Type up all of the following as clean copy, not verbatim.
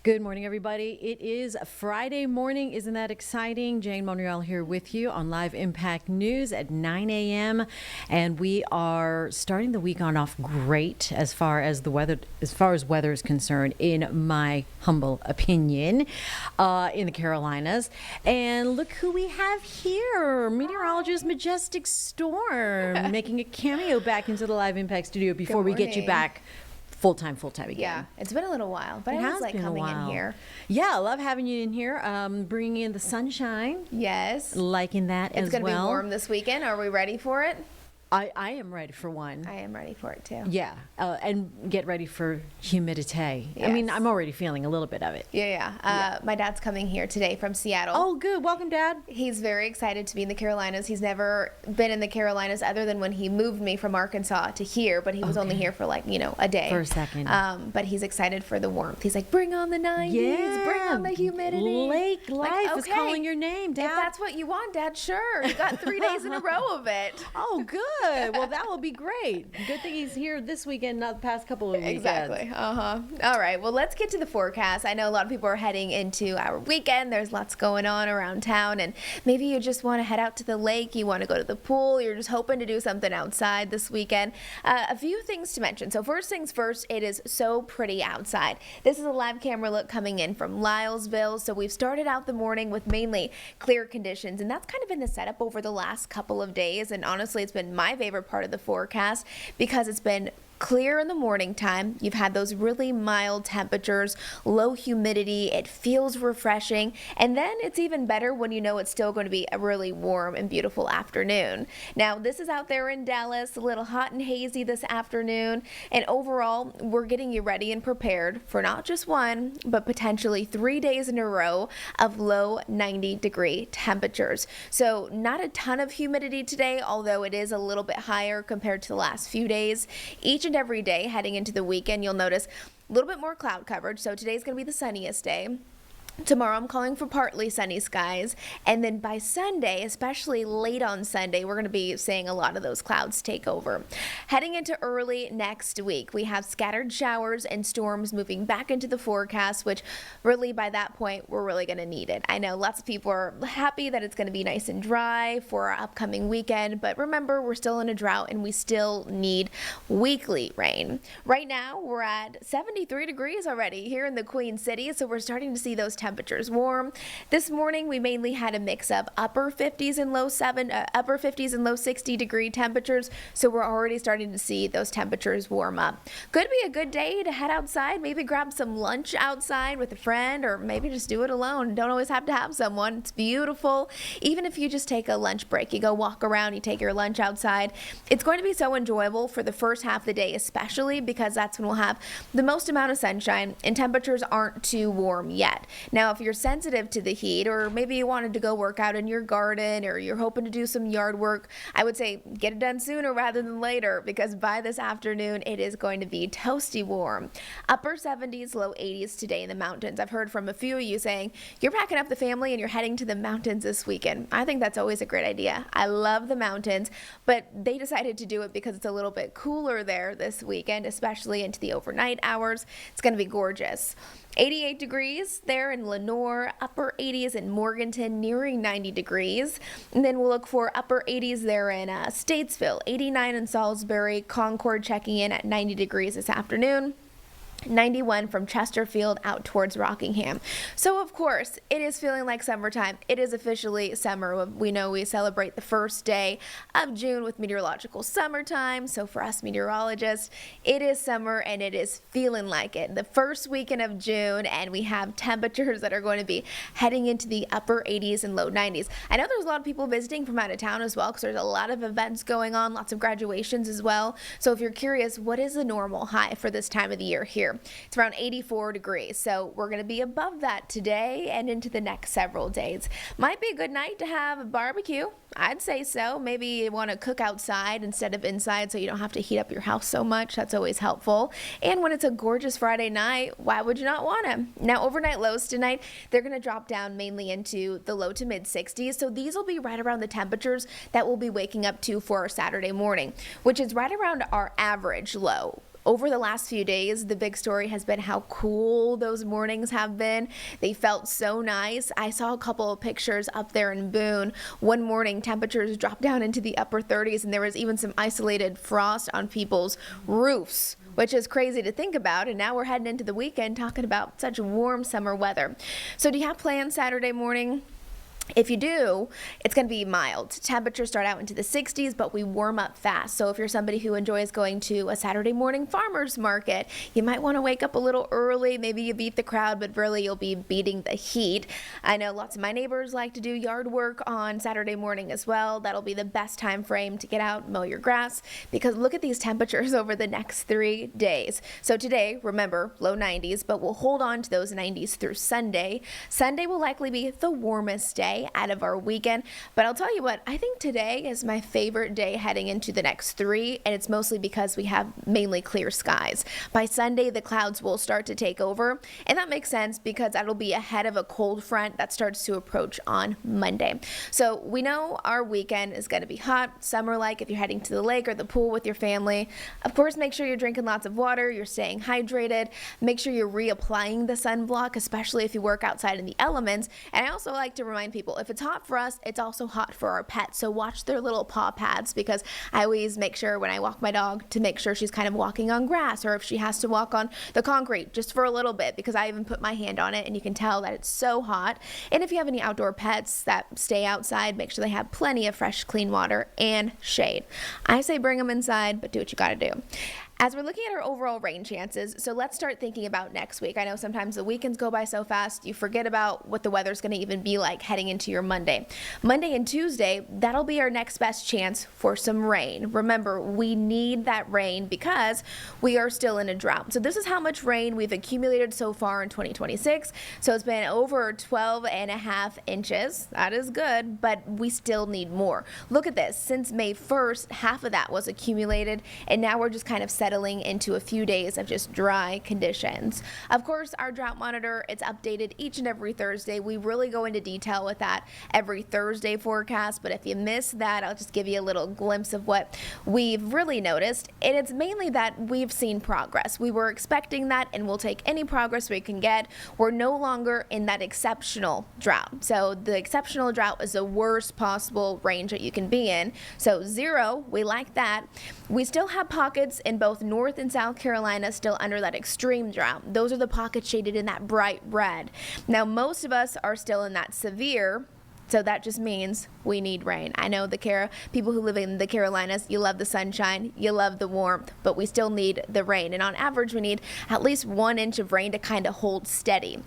Good morning, everybody. It is Friday morning. Isn't that exciting? Jane Monreal here with you on Live Impact News at 9 a.m. And we are starting the week on off great as far as weather is concerned, in my humble opinion, in the Carolinas. And look who we have here. Meteorologist Majestic Storm making a cameo back into the Live Impact studio before we get you back full-time again. Yeah, it's been a little while, but I always like coming in here. Yeah, I love having you in here, bringing in the sunshine. Yes. Liking that as well. It's going to be warm this weekend. Are we ready for it? I am ready for one. I am ready for it, too. Yeah, and get ready for humidity. Yes. I mean, I'm already feeling a little bit of it. Yeah. My dad's coming here today from Seattle. Oh, good. Welcome, Dad. He's very excited to be in the Carolinas. He's never been in the Carolinas other than when he moved me from Arkansas to here, but he was only here for a day. For a second. But he's excited for the warmth. He's like, bring on the 90s. Yeah. Bring on the humidity. Lake life is calling your name, Dad. If that's what you want, Dad, sure. You got 3 days in a row of it. Oh, good. Well, that will be great. Good thing he's here this weekend, not the past couple of weekends. Exactly. All right. Well, let's get to the forecast. I know a lot of people are heading into our weekend. There's lots going on around town, and maybe you just want to head out to the lake. You want to go to the pool. You're just hoping to do something outside this weekend. A few things to mention. So first things first, it is so pretty outside. This is a live camera look coming in from Lylesville. So we've started out the morning with mainly clear conditions, and that's kind of been the setup over the last couple of days. And honestly, it's been my favorite part of the forecast because it's been clear in the morning time. You've had those really mild temperatures, low humidity. It feels refreshing. And then it's even better when you know it's still going to be a really warm and beautiful afternoon. Now, this is out there in Dallas, a little hot and hazy this afternoon. And overall, we're getting you ready and prepared for not just one, but potentially 3 days in a row of low 90-degree temperatures. So not a ton of humidity today, although it is a little bit higher compared to the last few days. Each and every day heading into the weekend, you'll notice a little bit more cloud coverage. So today's going to be the sunniest day. Tomorrow I'm calling for partly sunny skies, and then by Sunday, especially late on Sunday, we're going to be seeing a lot of those clouds take over. Heading into early next week, we have scattered showers and storms moving back into the forecast, which really by that point, we're really going to need it. I know lots of people are happy that it's going to be nice and dry for our upcoming weekend, but remember, we're still in a drought and we still need weekly rain. Right now, we're at 73 degrees already here in the Queen City, so we're starting to see those temperatures warm. This morning we mainly had a mix of upper 50s and low 60 degree temperatures, so we're already starting to see those temperatures warm up. Could be a good day to head outside, maybe grab some lunch outside with a friend, or maybe just do it alone. Don't always have to have someone. It's beautiful. Even if you just take a lunch break, you go walk around, you take your lunch outside. It's going to be so enjoyable for the first half of the day, especially because that's when we'll have the most amount of sunshine and temperatures aren't too warm yet. Now, if you're sensitive to the heat, or maybe you wanted to go work out in your garden, or you're hoping to do some yard work, I would say get it done sooner rather than later, because by this afternoon, it is going to be toasty warm. Upper 70s, low 80s today in the mountains. I've heard from a few of you saying you're packing up the family and you're heading to the mountains this weekend. I think that's always a great idea. I love the mountains, but they decided to do it because it's a little bit cooler there this weekend, especially into the overnight hours. It's going to be gorgeous. 88 degrees there in Lenore, upper 80s in Morganton, nearing 90 degrees. And then we'll look for upper 80s there in Statesville, 89 in Salisbury, Concord checking in at 90 degrees this afternoon. 91 from Chesterfield out towards Rockingham. So, of course, it is feeling like summertime. It is officially summer. We know we celebrate the first day of June with meteorological summertime. So, for us meteorologists, it is summer and it is feeling like it. The first weekend of June, and we have temperatures that are going to be heading into the upper 80s and low 90s. I know there's a lot of people visiting from out of town as well because there's a lot of events going on, lots of graduations as well. So, if you're curious, what is the normal high for this time of the year here? It's around 84 degrees, so we're going to be above that today and into the next several days. Might be a good night to have a barbecue. I'd say so. Maybe you want to cook outside instead of inside so you don't have to heat up your house so much. That's always helpful. And when it's a gorgeous Friday night, why would you not want to? Now, overnight lows tonight, they're going to drop down mainly into the low to mid 60s. So these will be right around the temperatures that we'll be waking up to for our Saturday morning, which is right around our average low. over the last few days, the big story has been how cool those mornings have been. They felt so nice. I saw a couple of pictures up there in Boone. One morning, temperatures dropped down into the upper 30s, and there was even some isolated frost on people's roofs, which is crazy to think about. And now we're heading into the weekend talking about such warm summer weather. So do you have plans Saturday morning? If you do, it's going to be mild. Temperatures start out into the 60s, but we warm up fast. So if you're somebody who enjoys going to a Saturday morning farmer's market, you might want to wake up a little early. Maybe you beat the crowd, but really you'll be beating the heat. I know lots of my neighbors like to do yard work on Saturday morning as well. That'll be the best time frame to get out, mow your grass, because look at these temperatures over the next 3 days. So today, remember, low 90s, but we'll hold on to those 90s through Sunday. Sunday will likely be the warmest day out of our weekend, but I'll tell you what, I think today is my favorite day heading into the next 3, and it's mostly because we have mainly clear skies. By Sunday, the clouds will start to take over, and that makes sense because that'll be ahead of a cold front that starts to approach on Monday. So we know our weekend is going to be hot, summer-like if you're heading to the lake or the pool with your family. Of course, make sure you're drinking lots of water, you're staying hydrated, make sure you're reapplying the sunblock, especially if you work outside in the elements. And I also like to remind people, if it's hot for us, it's also hot for our pets. So watch their little paw pads, because I always make sure when I walk my dog to make sure she's kind of walking on grass, or if she has to walk on the concrete just for a little bit, because I even put my hand on it and you can tell that it's so hot. And if you have any outdoor pets that stay outside, make sure they have plenty of fresh, clean water and shade. I say bring them inside, but do what you got to do. As we're looking at our overall rain chances, so let's start thinking about next week. I know sometimes the weekends go by so fast, you forget about what the weather's going to even be like heading into your Monday. Monday and Tuesday, that'll be our next best chance for some rain. Remember, we need that rain because we are still in a drought. So this is how much rain we've accumulated so far in 2026. So it's been over 12.5 inches. That is good, but we still need more. Look at this. Since May 1st, half of that was accumulated, and now we're just kind of settling into a few days of just dry conditions. Of course, our drought monitor, it's updated each and every Thursday. We really go into detail with that every Thursday forecast, but if you miss that, I'll just give you a little glimpse of what we've really noticed. And it's mainly that we've seen progress. We were expecting that, and we'll take any progress we can get. We're no longer in that exceptional drought. So the exceptional drought is the worst possible range that you can be in. So 0, we like that. We still have pockets in both North and South Carolina still under that extreme drought. Those are the pockets shaded in that bright red. Now, most of us are still in that severe, so that just means we need rain. I know people who live in the Carolinas, you love the sunshine, you love the warmth, but we still need the rain. And on average, we need at least 1 inch of rain to kind of hold steady.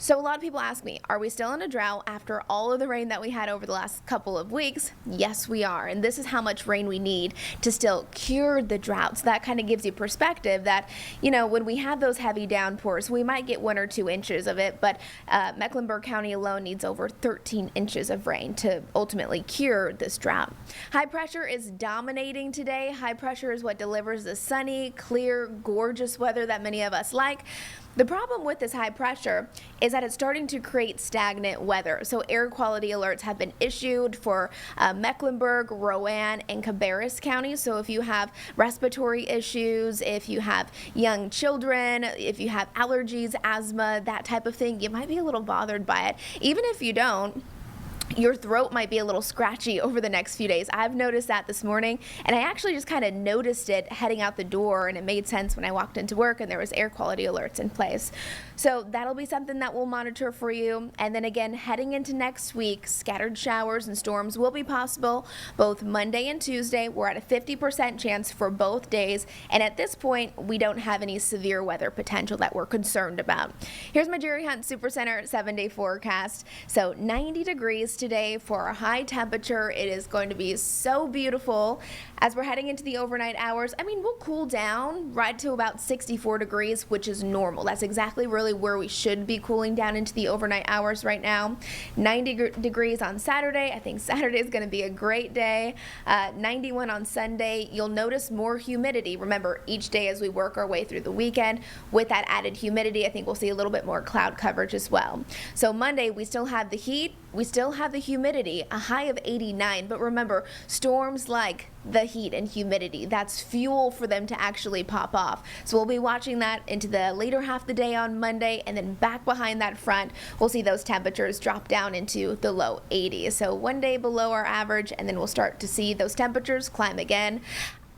So a lot of people ask me, are we still in a drought after all of the rain that we had over the last couple of weeks? Yes, we are. And this is how much rain we need to still cure the drought. So that kind of gives you perspective that, when we have those heavy downpours, we might get 1 or 2 inches of it, but Mecklenburg County alone needs over 13 inches of rain to ultimately cure this drought. High pressure is dominating today. High pressure is what delivers the sunny, clear, gorgeous weather that many of us like. The problem with this high pressure is that it's starting to create stagnant weather. So air quality alerts have been issued for Mecklenburg, Rowan, and Cabarrus counties. So if you have respiratory issues, if you have young children, if you have allergies, asthma, that type of thing, you might be a little bothered by it. Even if you don't, your throat might be a little scratchy over the next few days. I've noticed that this morning, and I actually just kind of noticed it heading out the door, and it made sense when I walked into work and there was air quality alerts in place. So that'll be something that we'll monitor for you. And then again, heading into next week, scattered showers and storms will be possible both Monday and Tuesday. We're at a 50% chance for both days, and at this point, we don't have any severe weather potential that we're concerned about. Here's my Jerry Hunt Supercenter 7-day forecast. So 90 degrees today for a high temperature. It is going to be so beautiful. As we're heading into the overnight hours, we'll cool down right to about 64 degrees, which is normal. That's exactly really where we should be cooling down into the overnight hours right now. 90 degrees on Saturday. I think Saturday is going to be a great day. 91 on Sunday. You'll notice more humidity. Remember, each day as we work our way through the weekend, with that added humidity, I think we'll see a little bit more cloud coverage as well. So Monday, we still have the heat. We still have have the humidity, a high of 89. But remember, storms like the heat and humidity, that's fuel for them to actually pop off. So we'll be watching that into the later half of the day on Monday, and then back behind that front, we'll see those temperatures drop down into the low 80s. So one day below our average, and then we'll start to see those temperatures climb again.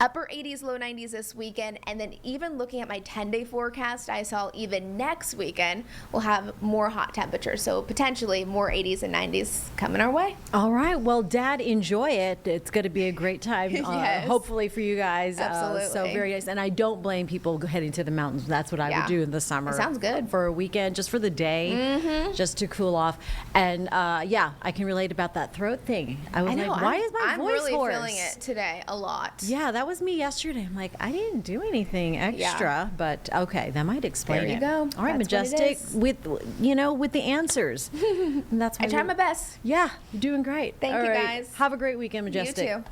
Upper 80s, low 90s this weekend, and then even looking at my 10-day forecast, I saw even next weekend we'll have more hot temperatures, so potentially more 80s and 90s coming our way. All right. Well, Dad, enjoy it. It's going to be a great time, Yes. hopefully for you guys. Absolutely. So very nice. And I don't blame people heading to the mountains. That's what I would do in the summer. It sounds good. For a weekend, just for the day, just to cool off. And yeah, I can relate about that throat thing. I was like, why is my I'm voice really hoarse? feeling it today a lot. Yeah, that was me yesterday. I'm like, I didn't do anything extra, but okay, that might explain There you it. go. All right, That's what it Majestic, is. with the answers. And that's why I try my best. Yeah, you're doing great. Thank All you, right. guys. Have a great weekend, Majestic. You too.